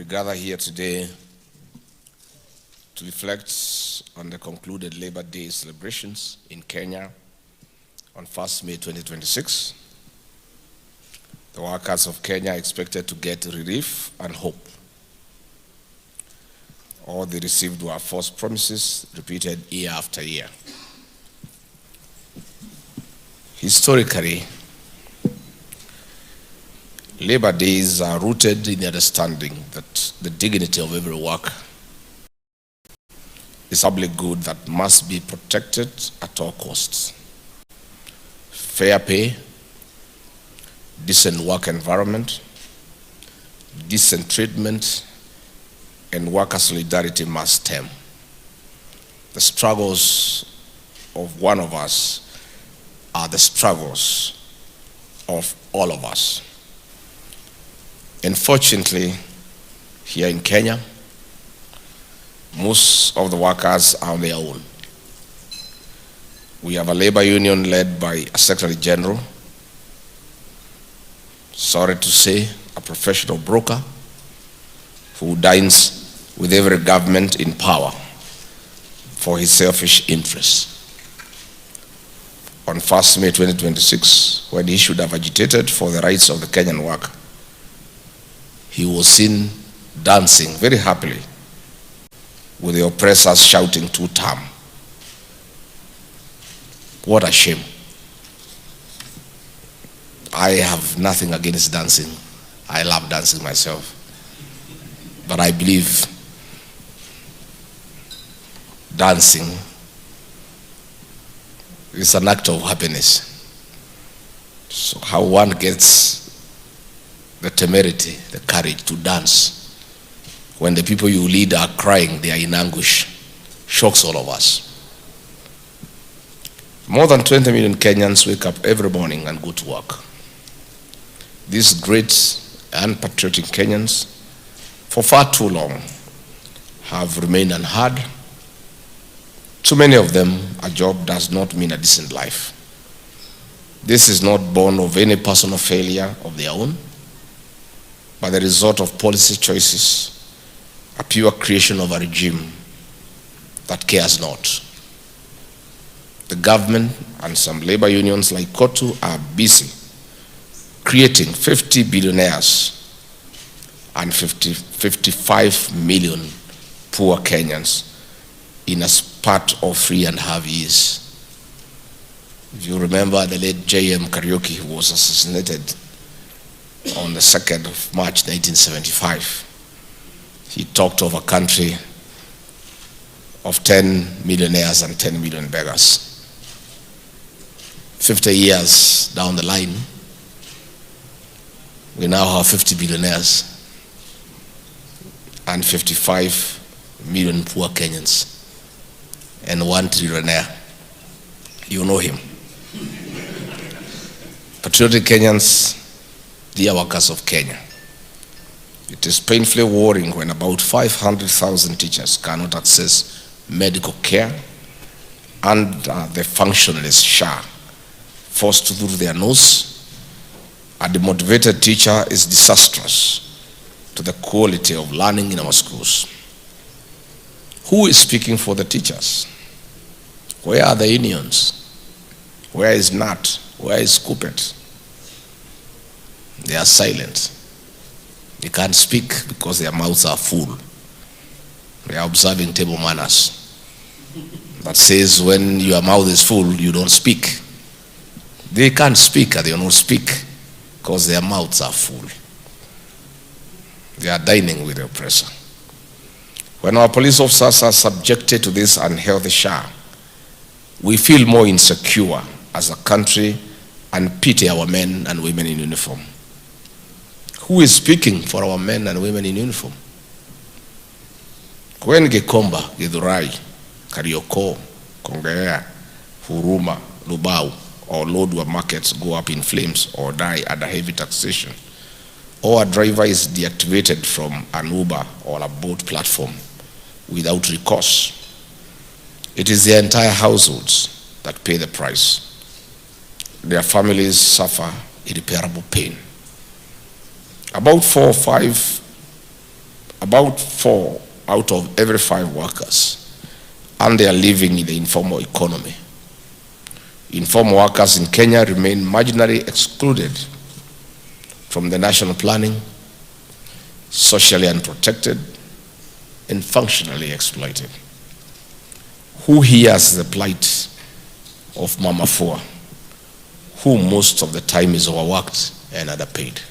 gather here today to reflect on the concluded Labor Day celebrations in Kenya on 1st May 2026. The workers of Kenya are expected to get relief and hope. All they received were false promises repeated year after year. Historically, Labor Days are rooted in the understanding that the dignity of every worker is public good that must be protected at all costs. Fair pay, decent work environment, decent treatment, and worker solidarity must stem. The struggles of one of us are the struggles of all of us. Unfortunately, here in Kenya, most of the workers are on their own. We have a labor union led by a Secretary General, sorry to say, a professional broker who dines with every government in power for his selfish interests. On 1st May 2026, when he should have agitated for the rights of the Kenyan worker, he was seen dancing very happily with the oppressors shouting "two term." What a shame. I have nothing against dancing. I love dancing myself. But I believe dancing is an act of happiness. So how one gets the temerity, the courage to dance when the people you lead are crying, they are in anguish, shocks all of us. More than 20 million Kenyans wake up every morning and go to work. These great and patriotic Kenyans, for far too long, have remained unheard. To many of them, a job does not mean a decent life. This is not born of any personal failure of their own, but the result of policy choices, a pure creation of a regime that cares not. The government and some labor unions like KOTU are busy creating 50 billionaires and 55 million poor Kenyans in a spat of 3.5 years. If you remember the late J.M. Kariuki, who was assassinated on the 2nd of March 1975, he talked of a country of 10 millionaires and 10 million beggars. 50 years down the line, we now have 50 billionaires and 55 million poor Kenyans and 1 trillionaire. You know him. Patriotic Kenyans, dear workers of Kenya, it is painfully worrying when about 500,000 teachers cannot access medical care and the functionless SHA forced through their nose. A demotivated teacher is disastrous to the quality of learning in our schools. Who is speaking for the teachers? Where are the unions? Where is NAT? Where is Kupet? They are silent. They can't speak because their mouths are full. They are observing table manners that says when your mouth is full, you don't speak. They can't speak and they don't speak because their mouths are full. They are dining with the oppressor. When our police officers are subjected to this unhealthy SHA, we feel more insecure as a country and pity our men and women in uniform. Who is speaking for our men and women in uniform? When Gikomba, Githurai, Karioko, Kongea, Huruma, Lubao, or Lodwar markets go up in flames or die under heavy taxation, or a driver is deactivated from an Uber or a boat platform without recourse, it is their entire households that pay the price. Their families suffer irreparable pain. About 4 or 5 about 4 out of every 5 workers earn their living in the informal economy. Informal workers in Kenya remain marginally excluded from the national planning, socially unprotected, and functionally exploited. Who hears the plight of Mama Fua, who most of the time is overworked and underpaid?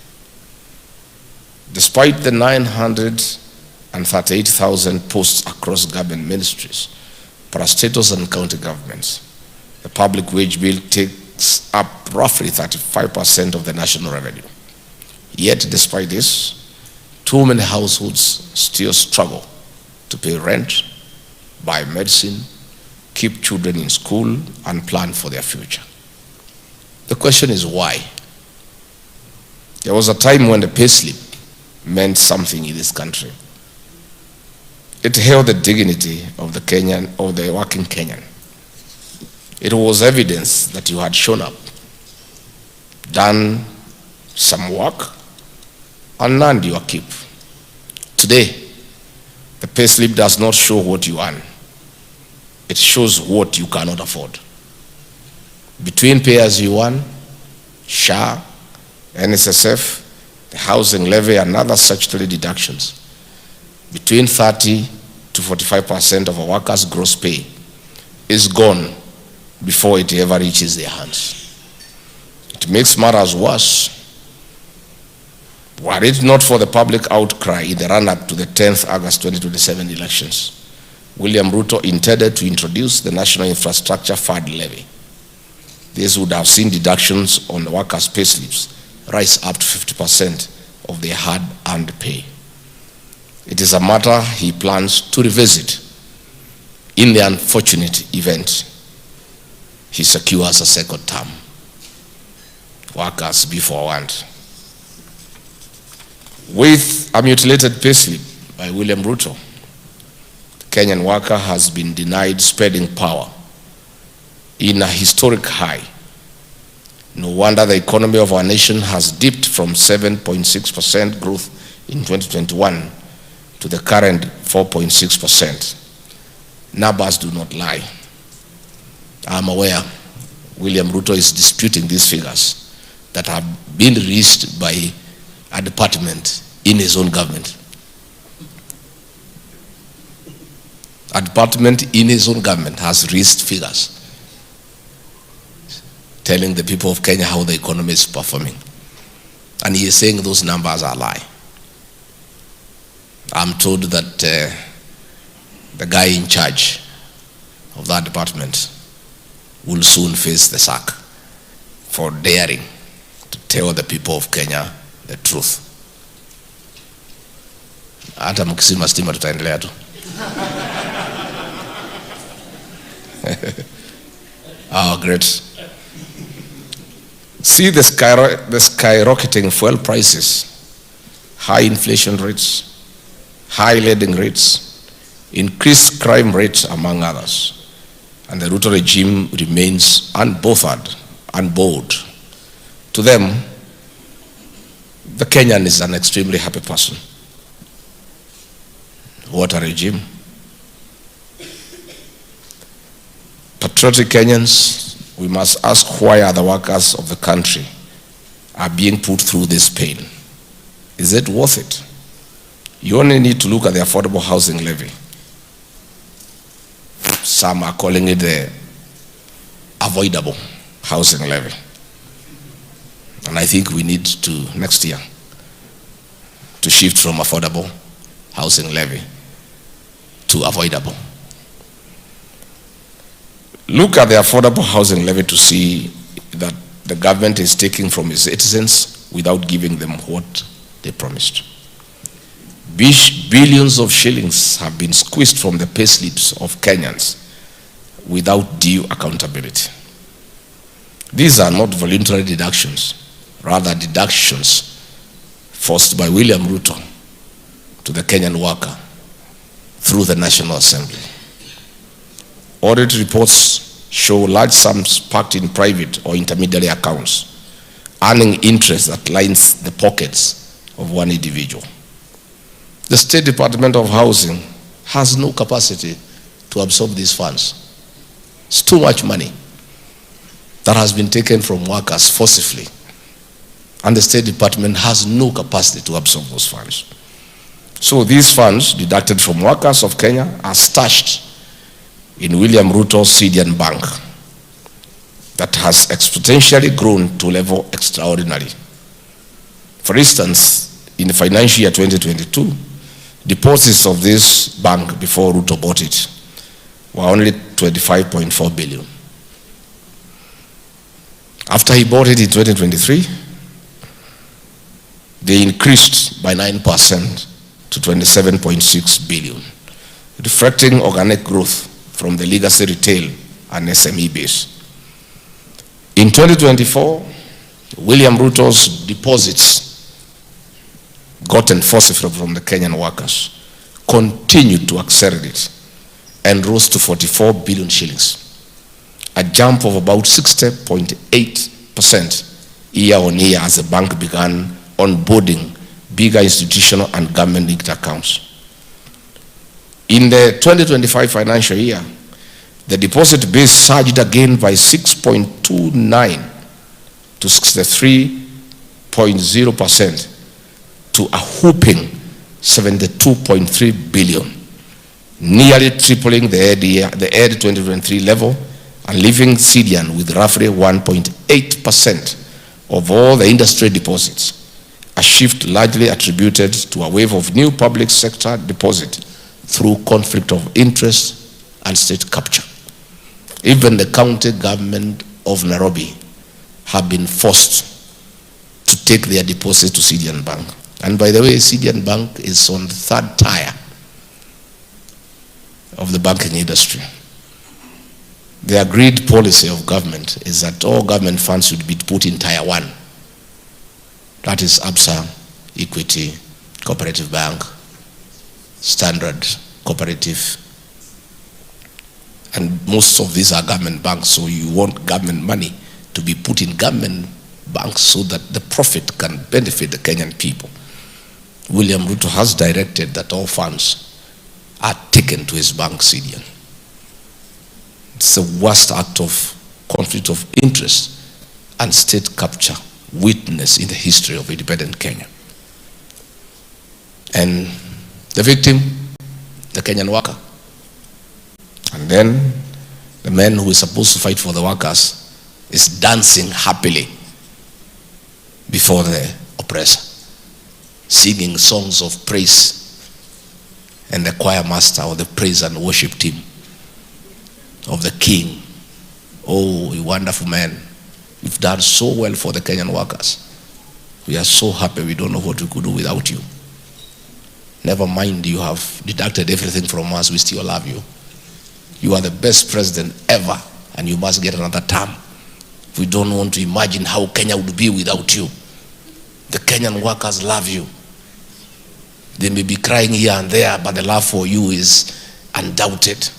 Despite the 938,000 posts across government ministries, parastatals and county governments, the public wage bill takes up roughly 35% of the national revenue. Yet, despite this, too many households still struggle to pay rent, buy medicine, keep children in school, and plan for their future. The question is why? There was a time when the payslip meant something in this country. It held the dignity of the Kenyan, or the working Kenyan. It was evidence that you had shown up, done some work, and earned your keep. Today, the payslip does not show what you earn. It shows what you cannot afford. Between pay as you earn, SHA, NSSF, the housing levy, and other statutory deductions, between 30 to 45% of a worker's gross pay is gone before it ever reaches their hands. It makes matters worse. Were it not for the public outcry in the run-up to the 10th August 2027 elections, William Ruto intended to introduce the National Infrastructure Fund levy. This would have seen deductions on the workers' payslips rise up to 50% of their hard-earned pay. It is a matter he plans to revisit in the unfortunate event he secures a second term. Workers be forewarned. With a mutilated payslip by William Ruto, the Kenyan worker has been denied spending power in a historic high. No wonder the economy of our nation has dipped from 7.6% growth in 2021 to the current 4.6%. Numbers do not lie. I'm aware William Ruto is disputing these figures that have been released by a department in his own government. A department in his own government has released figures telling the people of Kenya how the economy is performing. And he is saying those numbers are a lie. I'm told that the guy in charge of that department will soon face the sack for daring to tell the people of Kenya the truth. Hata mkisima stima tutaendelea tu. Oh, great. See the skyrocketing fuel prices, high inflation rates, high lending rates, increased crime rates, among others. And the Ruto regime remains unbothered, unbothered. To them, the Kenyan is an extremely happy person. What a regime. Patriotic Kenyans, we must ask why other workers of the country are being put through this pain. Is it worth it? You only need to look at the affordable housing levy. Some are calling it the avoidable housing levy. And I think we need to, next year, to shift from affordable housing levy to avoidable. Look at the affordable housing levy to see that the government is taking from its citizens without giving them what they promised. Billions of shillings have been squeezed from the payslips of Kenyans without due accountability. These are not voluntary deductions, rather deductions forced by William Ruto to the Kenyan worker through the National Assembly. Audit reports show large sums parked in private or intermediary accounts, earning interest that lines the pockets of one individual. The State Department of Housing has no capacity to absorb these funds. It's too much money that has been taken from workers forcibly, and the State Department has no capacity to absorb those funds. So these funds deducted from workers of Kenya are stashed in William Ruto's Syrian bank that has exponentially grown to a level extraordinary. For instance, in the financial year 2022, deposits of this bank before Ruto bought it were only 25.4 billion. After he bought it in 2023, they increased by 9% to 27.6 billion, reflecting organic growth from the legacy retail and SME base. In 2024, William Ruto's deposits gotten forcibly from the Kenyan workers continued to accelerate and rose to 44 billion shillings, a jump of about 60.8% year on year as the bank began onboarding bigger institutional and government-linked accounts. In the 2025 financial year, the deposit base surged again by 6.29 to 63.0% to a whopping 72.3 billion, nearly tripling the ED 2023 level and leaving Syrian with roughly 1.8% of all the industry deposits, a shift largely attributed to a wave of new public sector deposit through conflict of interest and state capture. Even the county government of Nairobi have been forced to take their deposit to Syrian Bank. And by the way, Syrian Bank is on the third tier of the banking industry. The agreed policy of government is that all government funds should be put in tier 1. That is ABSA, Equity, Cooperative Bank, Standard, Cooperative. And most of these are government banks, so you want government money to be put in government banks so that the profit can benefit the Kenyan people. William Ruto has directed that all funds are taken to his bank, Syrian. It's the worst act of conflict of interest and state capture witnessed in the history of independent Kenya. And the victim, the Kenyan worker. And then the man who is supposed to fight for the workers is dancing happily before the oppressor, singing songs of praise, and the choir master or the praise and worship team of the king. Oh, you wonderful man. You've done so well for the Kenyan workers. We are so happy, we don't know what we could do without you. Never mind, you have deducted everything from us, we still love you. You are the best president ever, and you must get another term. We don't want to imagine how Kenya would be without you. The Kenyan workers love you. They may be crying here and there, but the love for you is undoubted.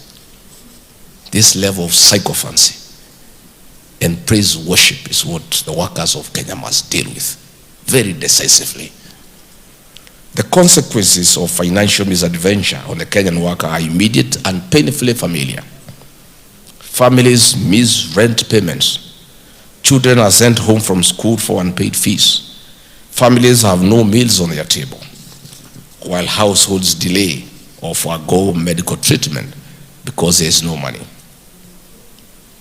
This level of sycophancy and praise worship is what the workers of Kenya must deal with very decisively. The consequences of financial misadventure on the Kenyan worker are immediate and painfully familiar. Families miss rent payments. Children are sent home from school for unpaid fees. Families have no meals on their table, while households delay or forego medical treatment because there is no money.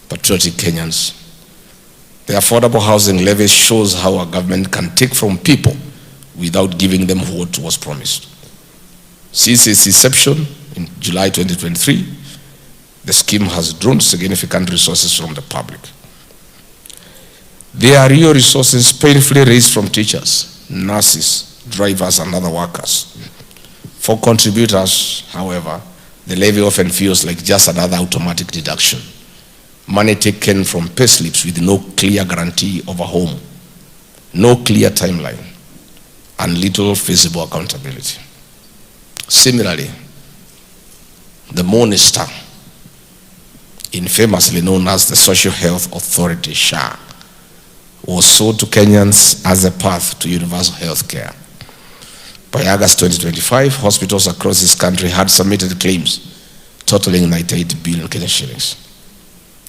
Patriotic Kenyans, the affordable housing levy shows how a government can take from people without giving them what was promised. Since its inception in July 2023, the scheme has drawn significant resources from the public. There are real resources painfully raised from teachers, nurses, drivers, and other workers. For contributors, however, the levy often feels like just another automatic deduction. Money taken from payslips with no clear guarantee of a home, no clear timeline, and little feasible accountability. Similarly, the Minister, infamously known as the Social Health Authority, SHA, was sold to Kenyans as a path to universal health care. By August 2025, hospitals across this country had submitted claims totaling 98 billion Kenyan shillings.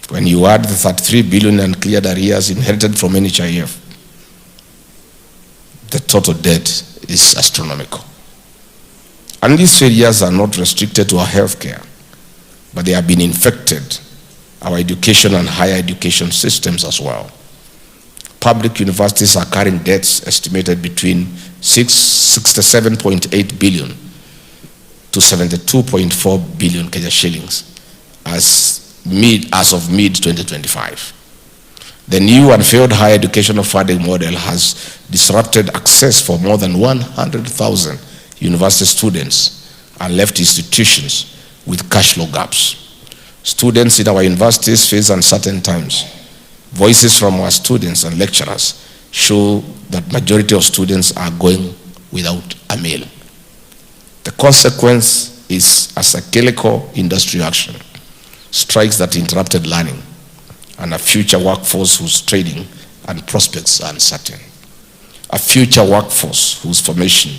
When you add the 33 billion uncleared arrears inherited from NHIF, the total debt is astronomical. And these failures are not restricted to our healthcare, but they have been infected our education and higher education systems as well. Public universities are carrying debts estimated between 67.8 billion to 72.4 billion Kenya shillings as of mid-2025. The new and failed higher educational funding model has disrupted access for more than 100,000 university students and left institutions with cash flow gaps. Students in our universities face uncertain times. Voices from our students and lecturers show that majority of students are going without a meal. The consequence is a cyclical industry action, strikes that interrupted learning, and a future workforce whose trading and prospects are uncertain. A future workforce whose formation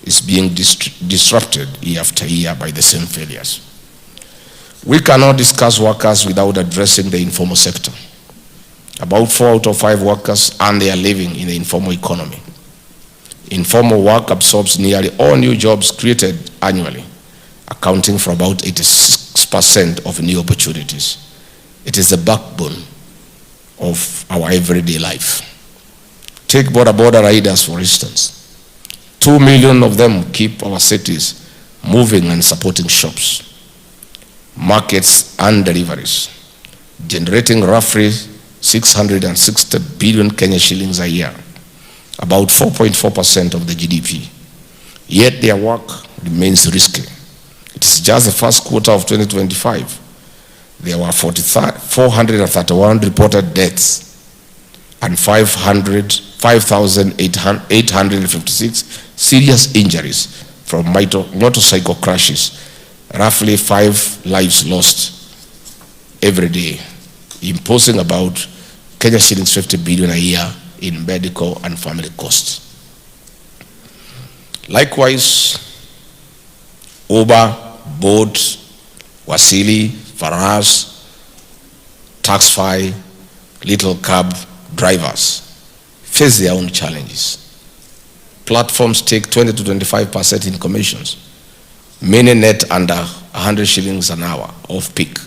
is being disrupted year after year by the same failures. We cannot discuss workers without addressing the informal sector. About 4 out of 5 workers earn their living in the informal economy. Informal work absorbs nearly all new jobs created annually, accounting for about 86% of new opportunities. It is the backbone of our everyday life. Take border riders, for instance. 2 million of them keep our cities moving and supporting shops, markets and deliveries, generating roughly 660 billion Kenya shillings a year, about 4.4% of the GDP. Yet their work remains risky. It is just the first quarter of 2025. There were 431 reported deaths and 5,856 serious injuries from motorcycle crashes, roughly 5 lives lost every day, imposing about Kenya shillings 50 billion a year in medical and family costs. Likewise, Uber, Bolt, Wasili, Faras, Taxify, little cab drivers face their own challenges. Platforms take 20 to 25% in commissions. Many net under 100 shillings an hour off peak,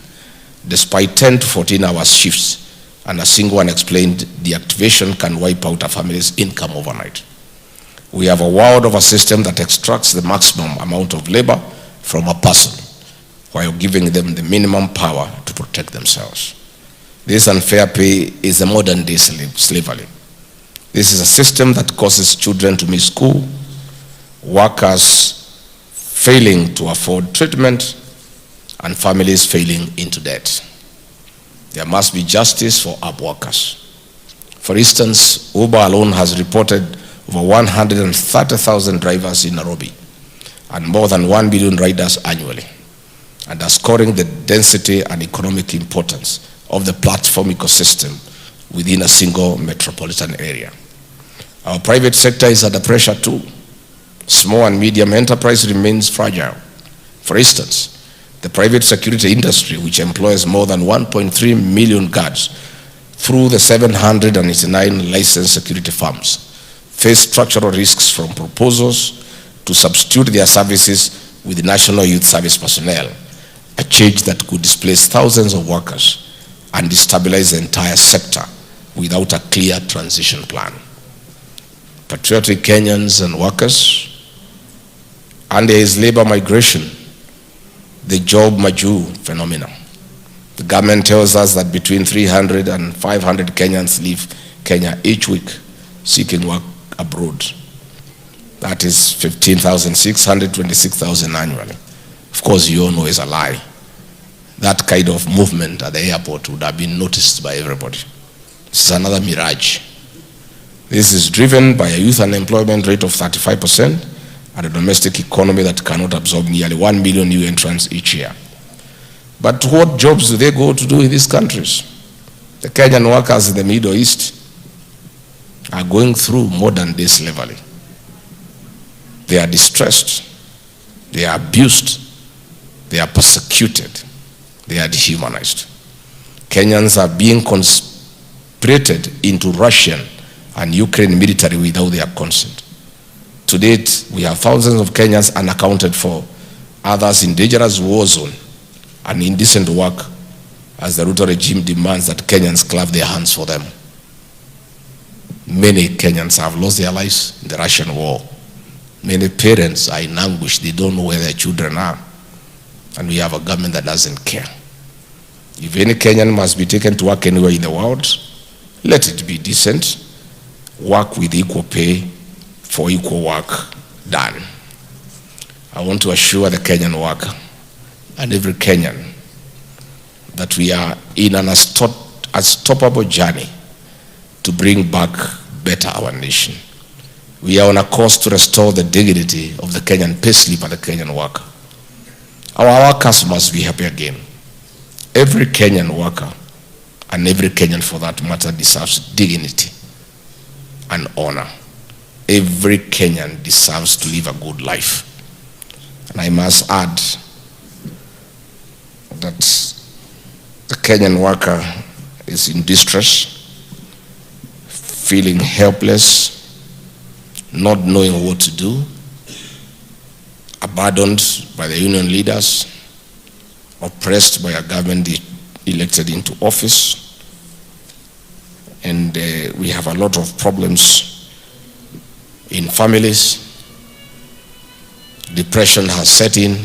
despite 10 to 14 hour shifts, and a single unexplained deactivation can wipe out a family's income overnight. We have a world of a system that extracts the maximum amount of labor from a person while giving them the minimum power to protect themselves. This unfair pay is a modern day slavery. This is a system that causes children to miss school, workers failing to afford treatment, and families failing into debt. There must be justice for up workers. For instance, Uber alone has reported over 130,000 drivers in Nairobi and more than 1 billion riders annually, underscoring the density and economic importance of the platform ecosystem within a single metropolitan area. Our private sector is under pressure too. Small and medium enterprise remains fragile. For instance, the private security industry, which employs more than 1.3 million guards through the 789 licensed security firms, face structural risks from proposals to substitute their services with national youth service personnel, a change that could displace thousands of workers and destabilize the entire sector without a clear transition plan. Patriotic Kenyans and workers, and there is labor migration, the job Maju phenomenon. The government tells us that between 300 and 500 Kenyans leave Kenya each week seeking work abroad. That is 15,600, 26,000 annually. Of course, you all know is a lie. That kind of movement at the airport would have been noticed by everybody. This is another mirage. This is driven by a youth unemployment rate of 35% and a domestic economy that cannot absorb nearly 1 million new entrants each year. But what jobs do they go to do in these countries? The Kenyan workers in the Middle East are going through modern day slavery. They are distressed, they are abused, they are persecuted, they are dehumanized. Kenyans are being conscripted into Russian and Ukraine military without their consent. To date, we have thousands of Kenyans unaccounted for, others in dangerous war zone and indecent work, as the Ruto regime demands that Kenyans clap their hands for them. Many Kenyans have lost their lives in the Russian war. Many parents are in anguish. They don't know where their children are. And we have a government that doesn't care. If any Kenyan must be taken to work anywhere in the world, let it be decent. Work with equal pay for equal work done. I want to assure the Kenyan worker and every Kenyan that we are in an unstoppable journey to bring back better our nation. We are on a course to restore the dignity of the Kenyan payslip and the Kenyan worker. Our workers must be happy again. Every Kenyan worker and every Kenyan for that matter deserves dignity and honor. Every Kenyan deserves to live a good life. And I must add that the Kenyan worker is in distress, feeling helpless, not knowing what to do, abandoned by the union leaders, oppressed by a government elected into office. And we have a lot of problems in families. Depression has set in.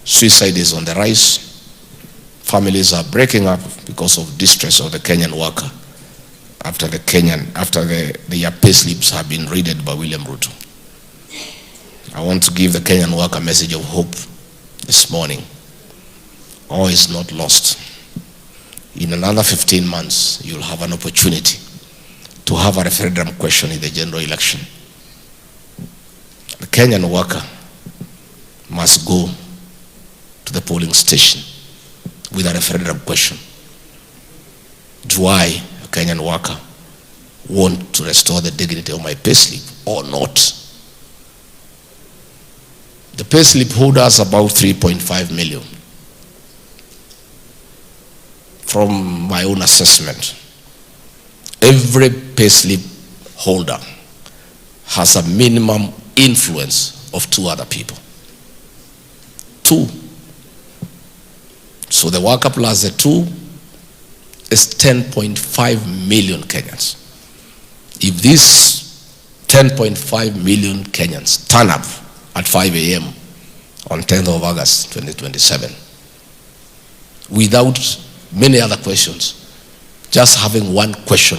Suicide is on the rise. Families are breaking up because of distress of the Kenyan worker after their payslips have been raided by William Ruto. I want to give the Kenyan worker a message of hope this morning. All is not lost. In another 15 months, you'll have an opportunity to have a referendum question in the general election. The Kenyan worker must go to the polling station with a referendum question. Do I, a Kenyan worker, want to restore the dignity of my payslip or not? The payslip holders about 3.5 million. From my own assessment, every payslip holder has a minimum influence of 2 other people. 2. So the worker plus the 2 is 10.5 million Kenyans. If these 10.5 million Kenyans turn up at 5 a.m. on 10th of August 2027, without many other questions, just having one question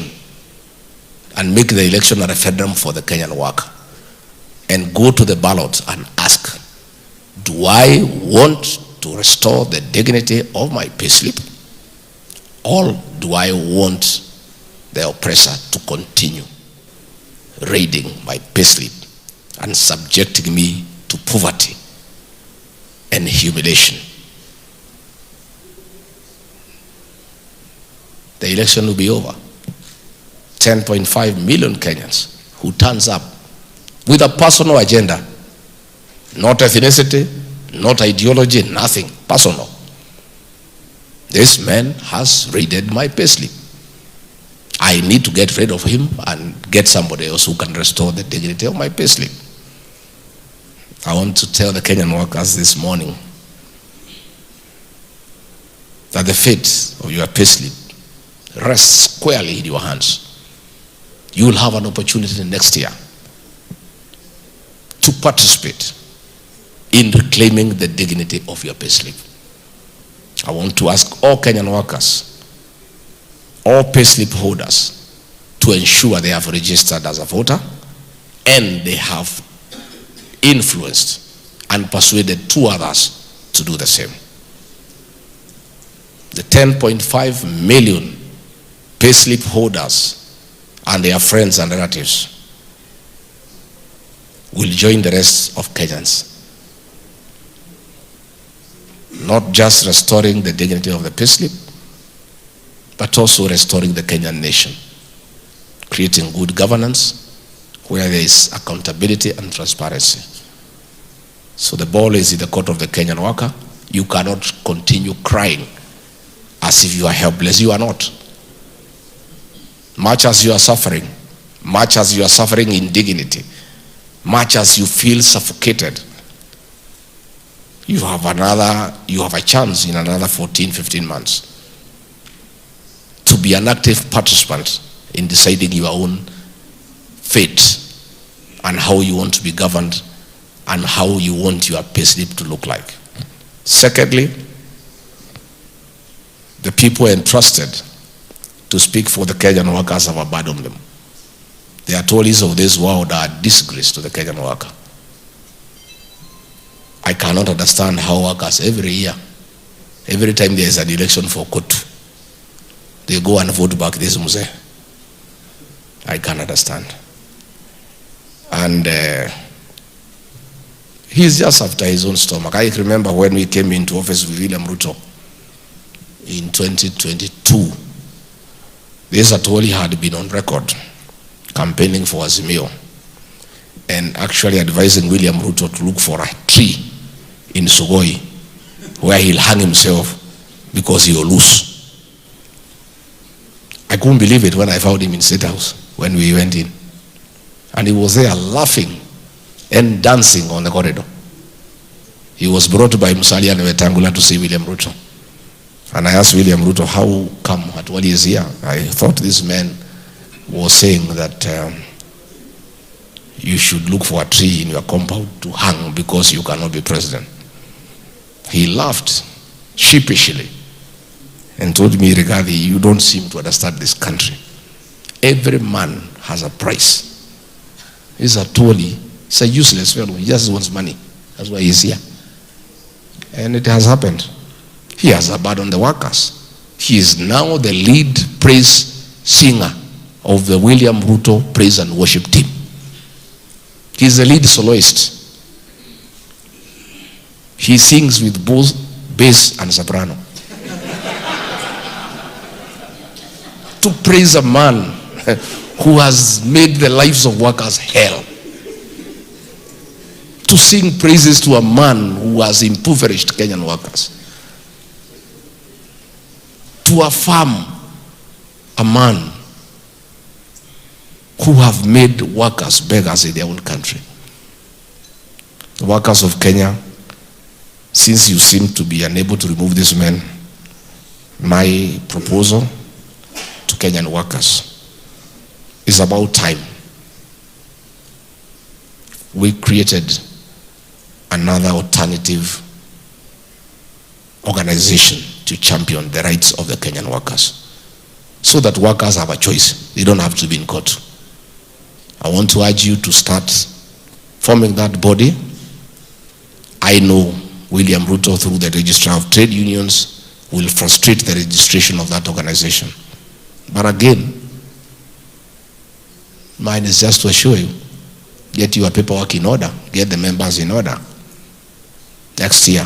and make the election a referendum for the Kenyan worker, and go to the ballot and ask, do I want to restore the dignity of my payslip, or do I want the oppressor to continue raiding my payslip and subjecting me to poverty and humiliation? The election will be over. 10.5 million Kenyans who turns up with a personal agenda, not ethnicity, not ideology, nothing, personal. This man has raided my payslip. I need to get rid of him and get somebody else who can restore the dignity of my payslip. I want to tell the Kenyan workers this morning that the fate of your payslip rests squarely in your hands. You will have an opportunity next year to participate in reclaiming the dignity of your payslip. I want to ask all Kenyan workers, all payslip holders, to ensure they have registered as a voter and they have influenced and persuaded 2 others to do the same. The 10.5 million payslip holders and their friends and relatives will join the rest of Kenyans, not just restoring the dignity of the payslip, but also restoring the Kenyan nation, creating good governance where there is accountability and transparency. So the ball is in the court of the Kenyan worker. You cannot continue crying as if you are helpless. You are not. Much as you are suffering indignity, much as you feel suffocated, you have a chance in another 14, 15 months to be an active participant in deciding your own fate and how you want to be governed and how you want your payslip to look like. Secondly, the people entrusted to speak for the Kenyan workers have abandoned them. The Atwolis of this world are a disgrace to the Kenyan worker. I cannot understand how workers every year, every time there is an election for Kotu, they go and vote back this Muse. I can't understand. And he's just after his own stomach. I remember when we came into office with William Ruto in 2022, this Atwoli had been on record campaigning for Azimio and actually advising William Ruto to look for a tree in Sugoi where he'll hang himself because he will lose. I couldn't believe it when I found him in State House when we went in. And he was there laughing and dancing on the corridor. He was brought by Musalia and Wetangula to see William Ruto. And I asked William Ruto, how come Atwoli is here? I thought this man was saying that you should look for a tree in your compound to hang because you cannot be president. He laughed sheepishly and told me, Rigathi, you don't seem to understand this country. Every man has a price. He's Atwoli. He's a useless fellow. He just wants money. That's why he's here. And it has happened. He has abandoned the workers. He is now the lead praise singer of the William Ruto praise and worship team. He is the lead soloist. He sings with both bass and soprano. To praise a man who has made the lives of workers hell. To sing praises to a man who has impoverished Kenyan workers. To affirm a man who have made workers beggars in their own country. The workers of Kenya, since you seem to be unable to remove this man, my proposal to Kenyan workers is about time we created another alternative organization to champion the rights of the Kenyan workers so that workers have a choice. They don't have to be in court. I want to urge you to start forming that body. I know William Ruto, through the Registrar of Trade Unions, will frustrate the registration of that organization. But again, mine is just to assure you, get your paperwork in order, get the members in order. Next year,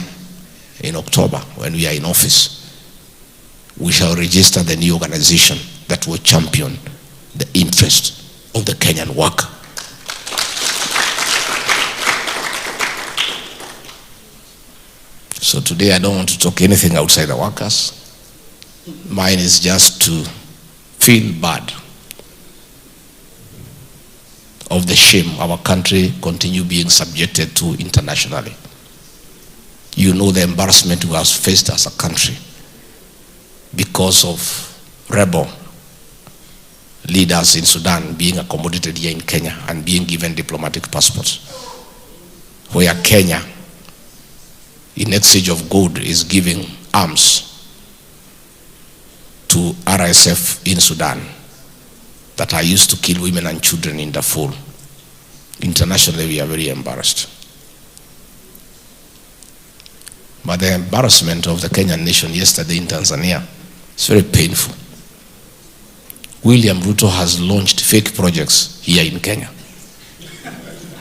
in October, when we are in office, we shall register the new organization that will champion the interest of the Kenyan worker. So today I don't want to talk anything outside the workers. Mine is just to feel bad of the shame our country continue being subjected to internationally. You know the embarrassment we have faced as a country because of rebel leaders in Sudan being accommodated here in Kenya and being given diplomatic passports, where Kenya, in exchange of gold, is giving arms to RSF in Sudan that are used to kill women and children in Darfur. Internationally, we are very embarrassed. But the embarrassment of the Kenyan nation yesterday in Tanzania is very painful. William Ruto has launched fake projects here in Kenya.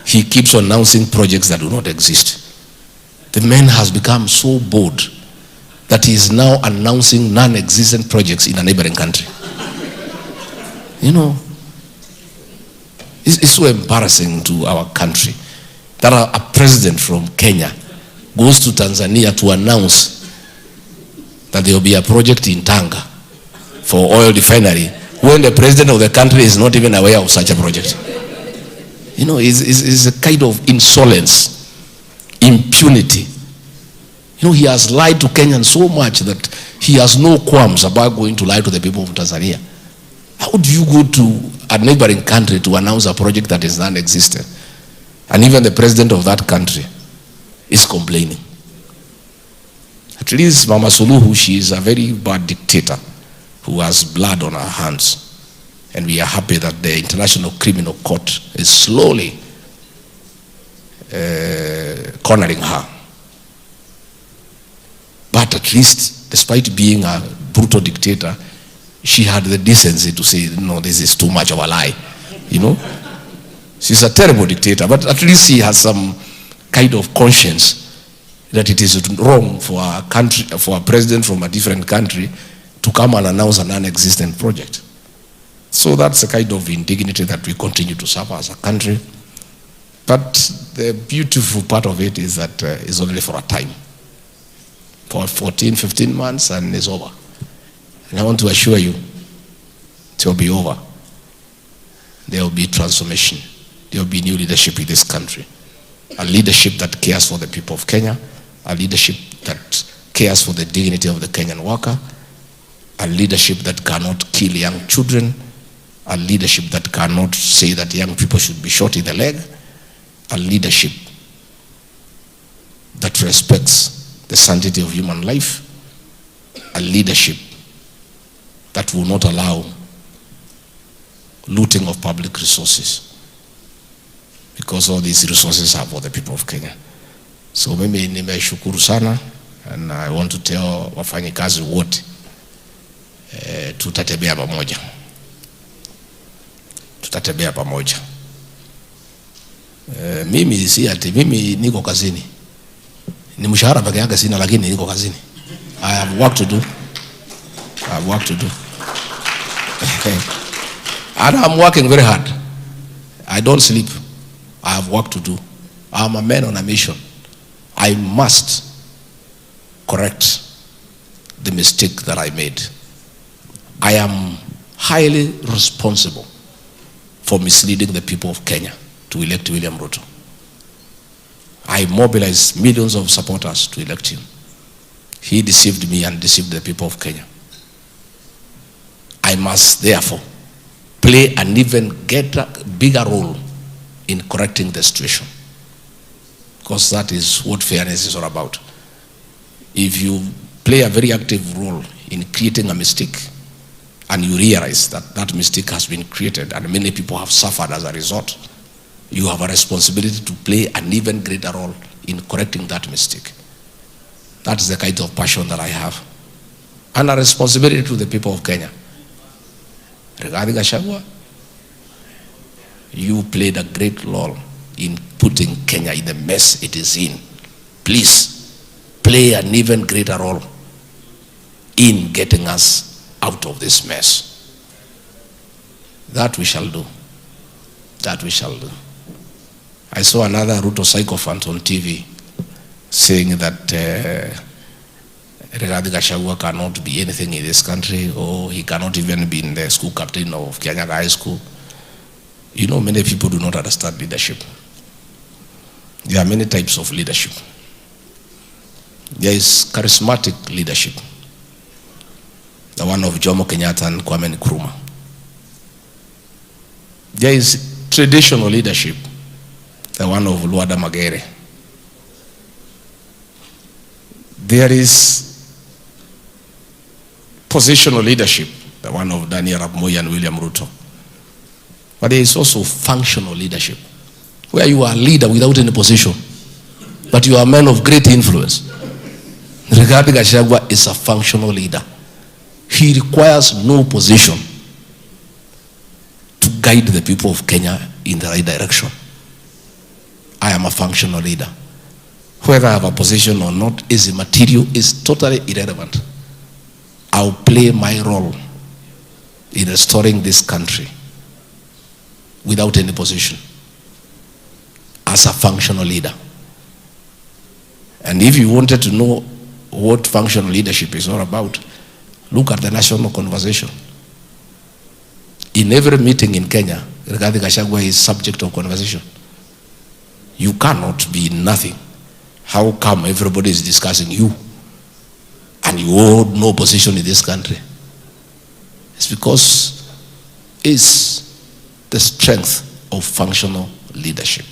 He keeps announcing projects that do not exist. The man has become so bold that he is now announcing non-existent projects in a neighboring country. You know, It's so embarrassing to our country that a president from Kenya goes to Tanzania to announce that there will be a project in Tanga for oil refinery when the president of the country is not even aware of such a project. You know, it's a kind of insolence, impunity. You know, he has lied to Kenyans so much that he has no qualms about going to lie to the people of Tanzania. How do you go to a neighboring country to announce a project that is non-existent? And even the president of that country is complaining. At least Mama Suluhu, she is a very bad dictator who has blood on her hands. And we are happy that the International Criminal Court is slowly cornering her. But at least, despite being a brutal dictator, she had the decency to say, no, this is too much of a lie. You know? She's a terrible dictator, but at least she has some kind of conscience that it is wrong for a country, for a president from a different country to come and announce a non-existent project. So that's the kind of indignity that we continue to suffer as a country. But the beautiful part of it is that it's only for a time. For 14, 15 months and it's over. And I want to assure you, it will be over. There will be transformation. There will be new leadership in this country. A leadership that cares for the people of Kenya. A leadership that cares for the dignity of the Kenyan worker. A leadership that cannot kill young children. A leadership that cannot say that young people should be shot in the leg. A leadership that respects the sanctity of human life. A leadership that will not allow looting of public resources, because all these resources are for the people of Kenya. So mimi nimeshukuru sana, and I want to tell wafanyikazi wote tutatembea pamoja. Tutatembea pamoja. Mimi si ati mimi niko kazini. Ni mshahara peke yake sina, lakini niko kazini. I have work to do. I have work to do. And I'm working very hard. I don't sleep. I have work to do. I'm a man on a mission. I must correct the mistake that I made. I am highly responsible for misleading the people of Kenya to elect William Ruto. I mobilized millions of supporters to elect him. He deceived me and deceived the people of Kenya. I must therefore play an even bigger role in correcting the situation, because that is what fairness is all about. If you play a very active role in creating a mistake and you realize that that mistake has been created and many people have suffered as a result, you have a responsibility to play an even greater role in correcting that mistake. That is the kind of passion that I have, and a responsibility to the people of Kenya. Regarding Gachagua, you played a great role in putting Kenya in the mess it is in. Please play an even greater role in getting us out of this mess. That we shall do. That we shall do. I saw another Ruto sycophant on TV saying that Rigathi Gachagua cannot be anything in this country, or he cannot even be in the school captain of Kenyatta High School. You know, many people do not understand leadership. There are many types of leadership. There is charismatic leadership, the one of Jomo Kenyatta and Kwame Nkrumah. There is traditional leadership, the one of Luada Magere. There is positional leadership, the one of Daniel Arap Moi and William Ruto. But there is also functional leadership, where you are a leader without any position, but you are a man of great influence. Rigathi Gachagua is a functional leader. He requires no position to guide the people of Kenya in the right direction. I am a functional leader. Whether I have a position or not is immaterial, is totally irrelevant. I'll play my role in restoring this country without any position as a functional leader. And if you wanted to know what functional leadership is all about, look at the national conversation. In every meeting in Kenya, regarding Gachagua is subject of conversation. You cannot be nothing. How come everybody is discussing you and you hold no position in this country? It's because it's the strength of functional leadership.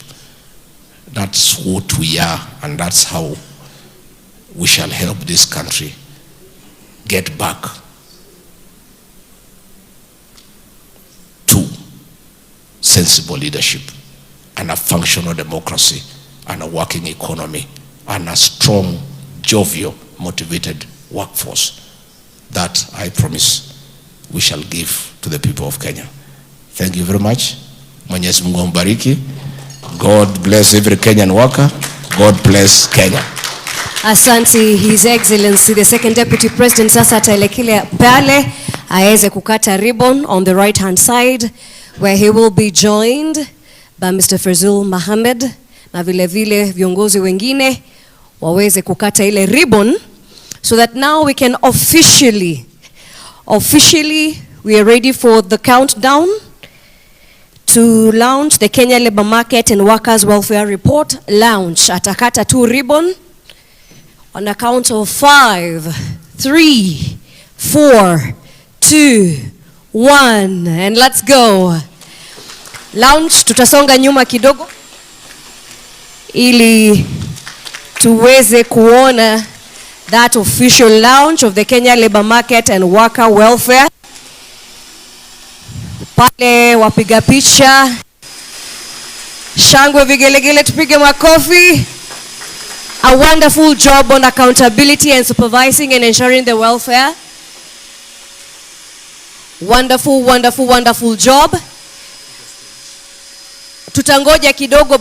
That's what we are, and that's how we shall help this country get back to sensible leadership and a functional democracy and a working economy and a strong, jovial, motivated workforce that I promise we shall give to the people of Kenya. Thank you very much. Mwenyezi Mungu ambariki. God bless every Kenyan worker. God bless Kenya. Asante, His Excellency, the Second Deputy President. Sasa ataelekea pale aweze kukata ribbon on the right hand side, where he will be joined by Mr. Fazil Mohammed na vile vile viongozi wengine waweze kukata ile ribbon, so that now we can officially we are ready for the countdown to launch the Kenya Labor Market and Workers Welfare Report. Launch. Atakata tu ribbon on the count of 5, 3, 4, 2, 1, and let's go. Launch. Tutasonga nyuma kidogo ili tuweze kuona that official launch of the Kenya Labor Market and Worker Welfare. Pale wapiga picha, shangwe, vigelegele, tupige makofi. A wonderful job on accountability and supervising and ensuring the welfare. Wonderful, wonderful, wonderful job. Tutangoja kidogo.